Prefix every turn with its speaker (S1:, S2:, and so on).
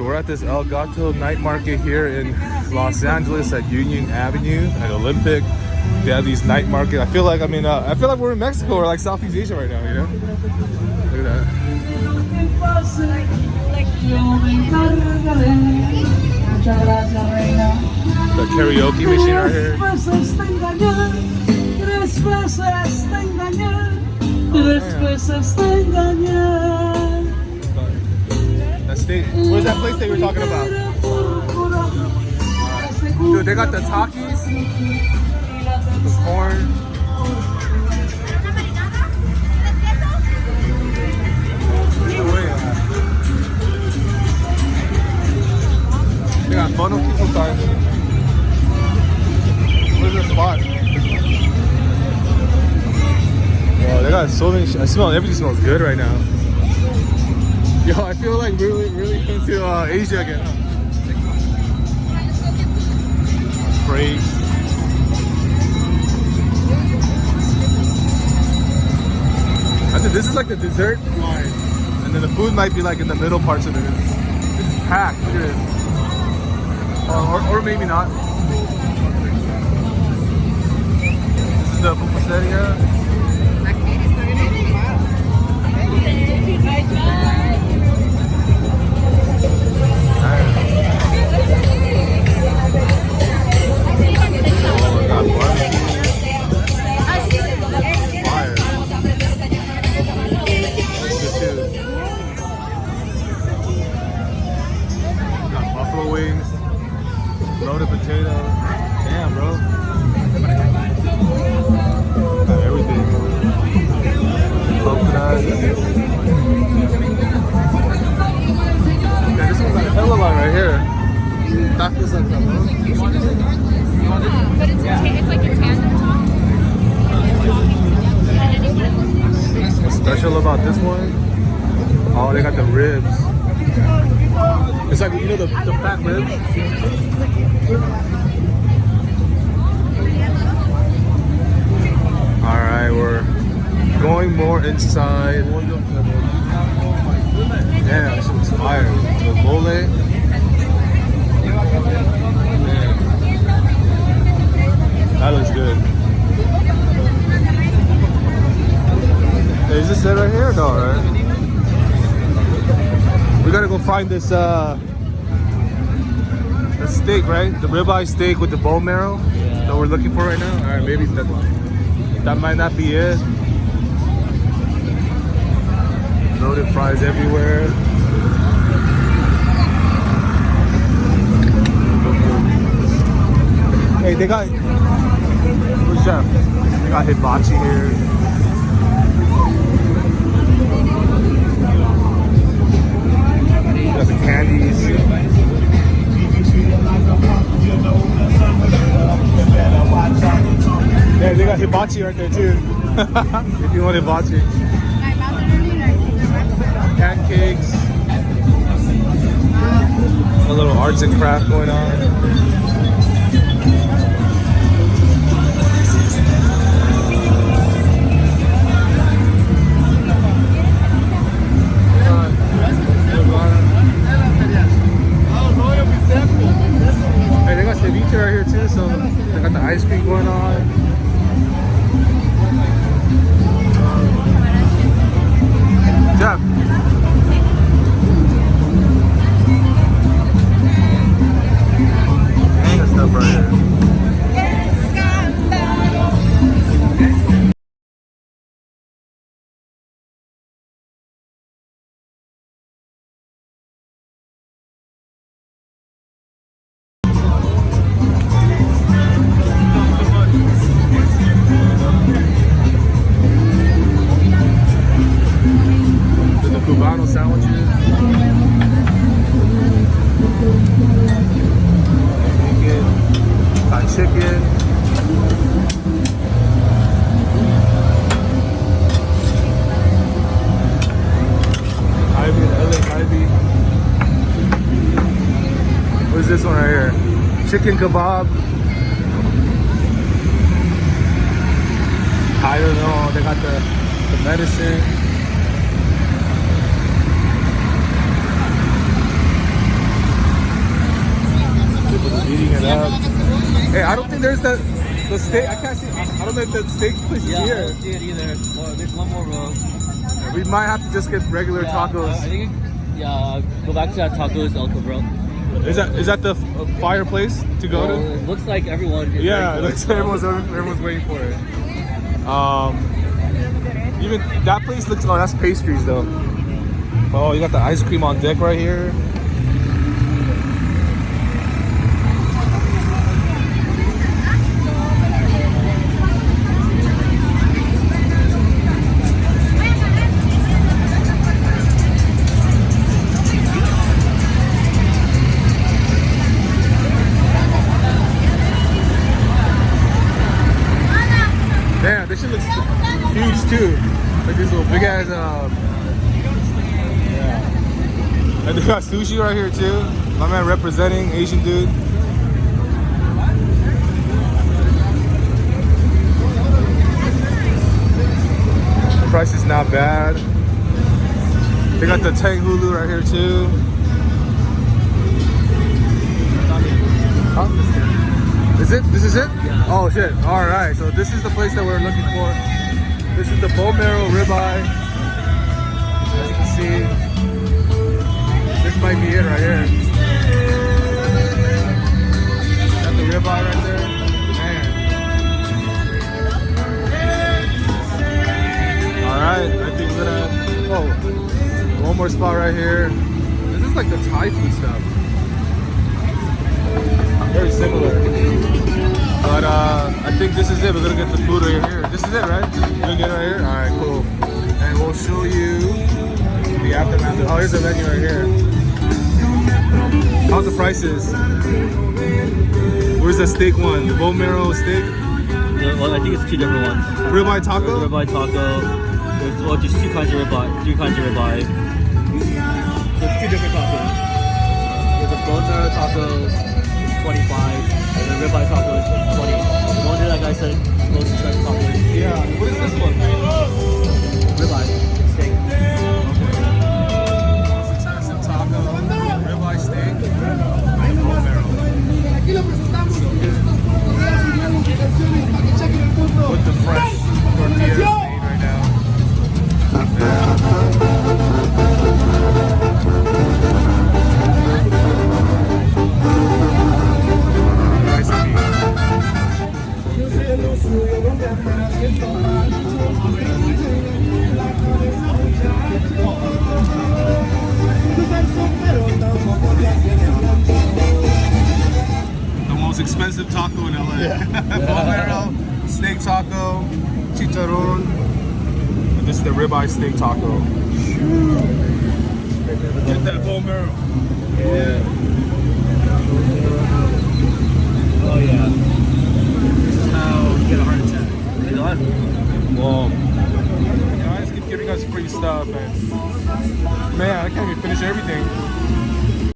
S1: So we're at this El Gato night market here in Los Angeles at Union Avenue at Olympic. They have these night market. I feel like we're in Mexico or like Southeast Asia right now, you know? Look at that. The karaoke machine right here. That steak. Where's that place they were talking about? Dude, they got the Takis, the corn. They got funnel people time. Where's the spot? Oh, they got so many. I smell everything smells good right now. Yo, I feel like really into Asia again. Huh? Great. I think this is like the dessert line, and then the food might be like in the middle parts of it. It's packed. Look at this. Or maybe not. This is the pupuseria. Wings, loaded potato. Damn, bro. Got everything. Coconut. Yeah, this one's like a hella line right here. Tacos like that, bro.
S2: But it's like a tandem top.
S1: What's special about this one? Oh, they got the ribs. It's like, you know, the fat ribs? Alright, we're going more inside. Yeah, this looks fire. The mole. Yeah. That looks good. Hey, is this it right here? No, right? We gotta go find this the steak, right? The ribeye steak with the bone marrow that we're looking for right now. All right, maybe that might not be it. Loaded fries everywhere. Hey, they got where's Chef? They got hibachi here. Got the candies. Yeah, they got hibachi right there too. If you want hibachi. Pancakes. A little arts and craft going on. Hey, they got ceviche right here too, so they got the ice cream going on. Jeff. Hang that stuff right here. Cubano sandwiches. Bacon, got chicken. Ivy, LA Ivy. What is this one right here? Chicken kebab. I don't know. They got the medicine. Hey, I don't think there's the steak. I can't see. I don't know if the steak place
S3: Yeah, I
S1: here.
S3: don't see it either. Oh, there's one more row.
S1: We might have to just get regular tacos.
S3: I think, go back to that tacos El Cabral.
S1: Is that the fireplace to go to?
S3: It looks like everyone is
S1: Yeah, it
S3: waiting
S1: looks
S3: for
S1: like everyone's waiting for it. Even that place looks. Oh, that's pastries though. Oh, you got the ice cream on deck right here. Damn, this shit looks huge too. Like this little big ass. Yeah. And they got sushi right here too. My man representing Asian dude. The price is not bad. They got the Tang Hulu right here too. Huh? Is it? This is it?
S3: Yeah.
S1: Oh shit. Alright, so this is the place that we're looking for. This is the bone marrow ribeye. As you can see, this might be it right here. Got the ribeye right there. Man. Alright, I think we're gonna. Oh, one more spot right here. This is like the Thai food stuff. Very similar. But I think this is it. We're gonna get the food right here. This is it, right? We're gonna get it right here? Alright, cool. And we'll show you the aftermath. Oh, here's the menu right here. How's the prices? Where's the steak one? The bone marrow steak?
S3: Well, I think it's two different ones.
S1: Ribeye taco?
S3: Ribeye taco. There's two kinds of ribeye, three kinds of ribeye. So it's two different tacos. There's a bone marrow taco, it's 25, and the ribeye taco is 20. The one that guy said most expensive taco is
S1: Yeah. What is this one?
S3: ribeye steak.
S1: Expensive taco, ribeye steak, and bone marrow. With the fresh tortillas made right now. Nice and meat. The most expensive taco in LA. Bone marrow, steak taco, chicharron. And this is the ribeye steak taco. Get that bone marrow. Yeah.
S3: Oh yeah. This is how you get a heart attack. Right on.
S1: Whoa. You know, I just keep giving us free stuff, and man, I can't even finish everything.